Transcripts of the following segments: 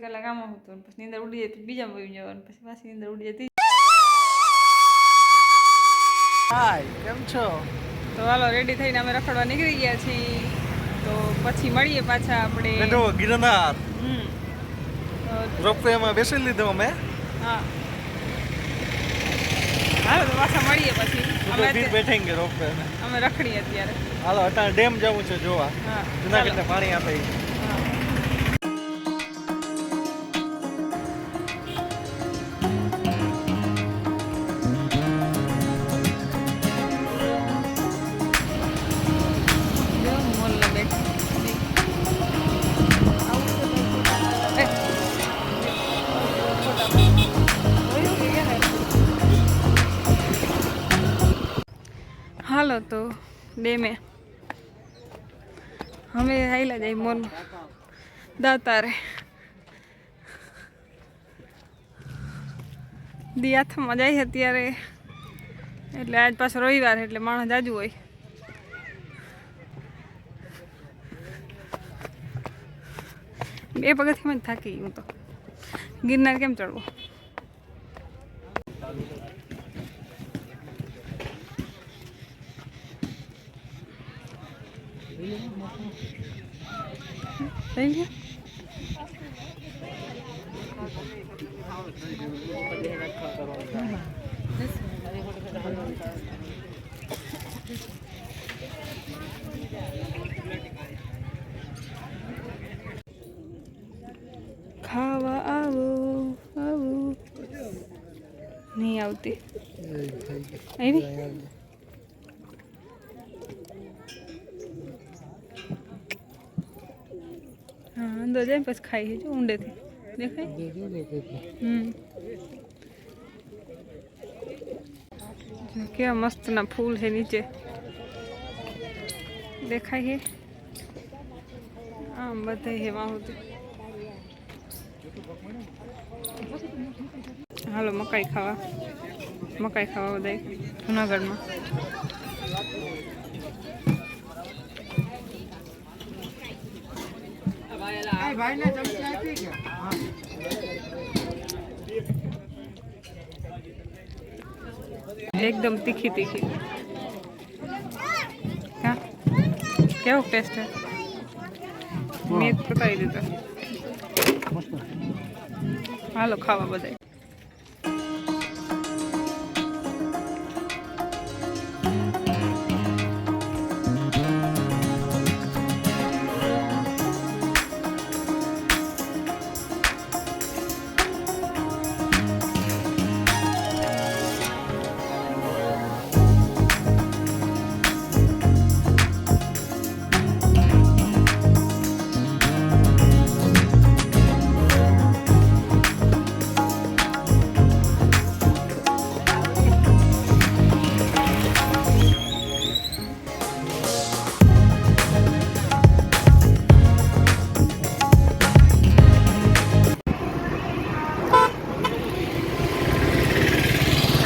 કલાક આમાં હતું પછી નીંદર ઉડી જાય તો બીજામાં વયું જવાનું પછી પાછી નીંદર ઉડી જતી. હાય કેમ છો? તો હાલો રેડી થઈને અમે રખડવા નીકળી ગયા છીએ. તો પછી મળીએ પાછા આપણે. બેઠો ગિરનાર તો રોપવેમાં બેસી લીધો અમે. હા હાલો તો પાછા મળીએ પછી. અમે फिर बैठेंगे रोपवे में. અમે રખડીએ અત્યારે. હાલો અત્યારે ડેમ જવું છે જોવા. હા જુનાગઢને પાણી આપે. હાલો તો ડેમે અમે આવેલા જાય મોલ દાતારે દિયાથમાં જાય અત્યારે એટલે આજ પાછો રવિવાર એટલે માણસ જાજુ હોય. બે પગથિયામાં જ થાકી હું તો. ગિરનાર કેમ ચડવો? થઈ ગયા ખાવા આવો આવો નહીં આવતી આવી. હા અંદર જાય પછી ખાઈ છે જો ઊંડેથી દેખાય. કેવા મસ્ત ના ફૂલ છે નીચે દેખાય છે. આમ બધા છે વાહુથી. હાલો મકાઈ ખાવા બધા જુનાગઢમાં. एकदम तीखी तीखी. क्या क्या टेस्ट है? મેં પતાવી દીધો. હાલો ખાવા બધા.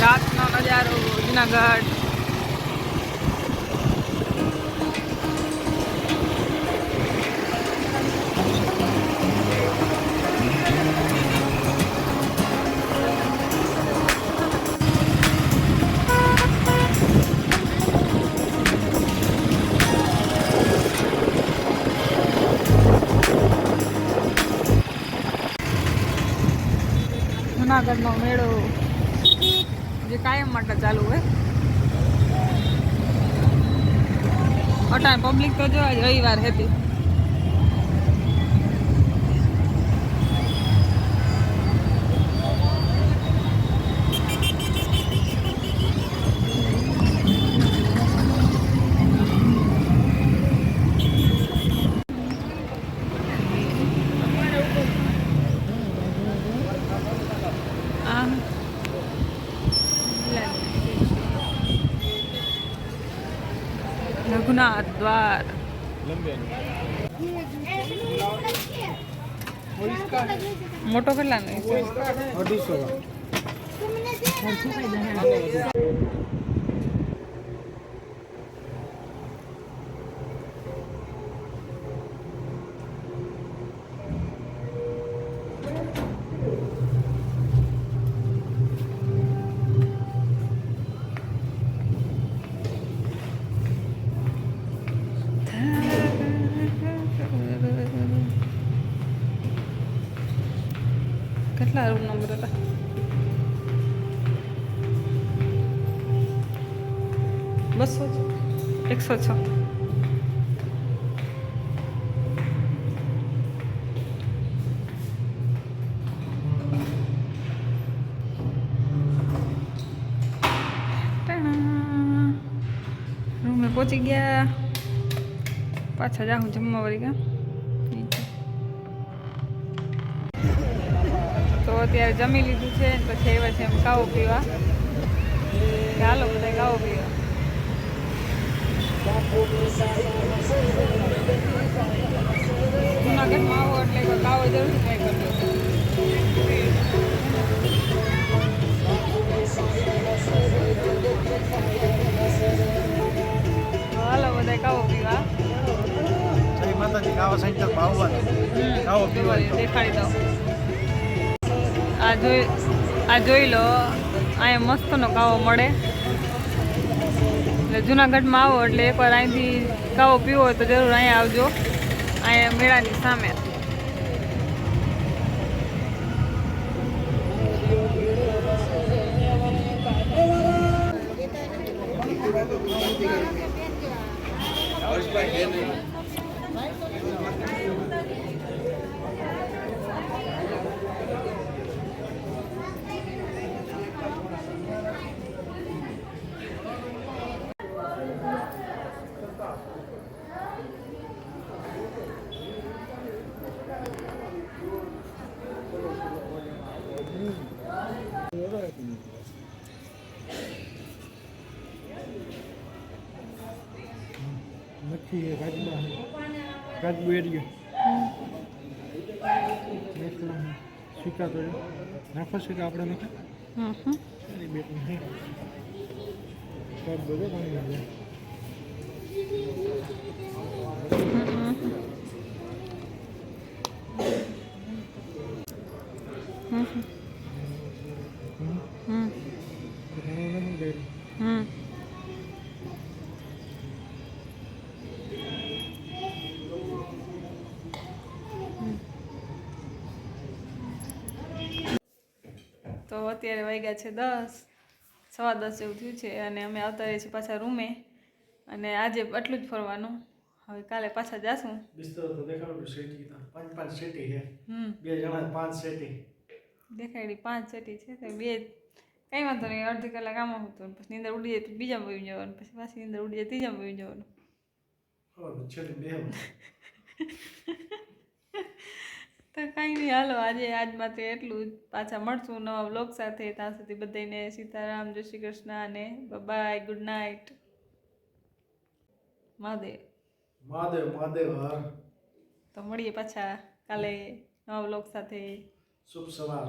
રાતનો નજારો જુનાગઢ. જુનાગઢનો મેળો જે કાયમ માટે ચાલુ હોય. અટાણ પબ્લિક તો જો આજ રવિવાર હતી. રઘુનાથ દ્વાર મોટો કેટલાનો? 250. કેટલા રૂમ નંબર હતા? 200 106. રૂમે પહોંચી ગયા. પાછા જાઉં જમવા વળી ગયા નીચે. તો અત્યારે જમી લીધું છે ને પછી આવ્યા છે એમ કાવો પીવા. ચાલો બધા કાવો પીવા. જુનાગઢમાં આવો એટલે કાવો જરૂરથી ટ્રાય કરજો. હાલો બધા કાવો પીવા. જય માતાજી. કાવા સેન્ટરમાં આવવાનું. કાવો પીવા દેખાડી દઉં. આ જોઈ લો, અહીંયા મસ્તનો કાવો મળે. એટલે જુનાગઢમાં આવો એટલે એકવાર અહીંથી કાવો પીવો હોય તો જરૂર અહીંયા આવજો. અહીંયા મેળાની સામે. નક્કી છે રાજબુ એરિયો સિક્કા તો નાખો સિક્કા આપણે નાખે સારી બેટની છે બધો પાણી લાગે તો અત્યારે વાગ્યા છે 10, 10:15 જેવું થયું છે અને અમે આવતા રહીએ છીએ પાછા રૂમે. અને આજે આટલું જ ફરવાનું. હવે કાલે પાછા જાશું. બિસ્તરો તો દેખાડું સેટી 5 સેટી છે. બે જણા 5 સેટી દેખાડી 5 સેટી છે તો બે કંઈ વાંધો નહીં. અડધી કલાક આમાં હતું પછી નીંદર ઉડી જાય બીજામાં વહી જવાનું, પછી પાછી નીંદર ઉડી જાય ત્રીજામાં વહી જવાનું. તો કાંઈ નહીં, હાલો આજ માટે એટલું જ. પાછા મળશું નવા વ્લોગ સાથે. ત્યાં સુધી બધાને સીતારામ, જય શ્રી કૃષ્ણ અને bye, good night. Mahadev Mahadev Mahadev હર. તો મળીએ પાછા કાલે નવા વ્લોગ સાથે. શુભ સવાર.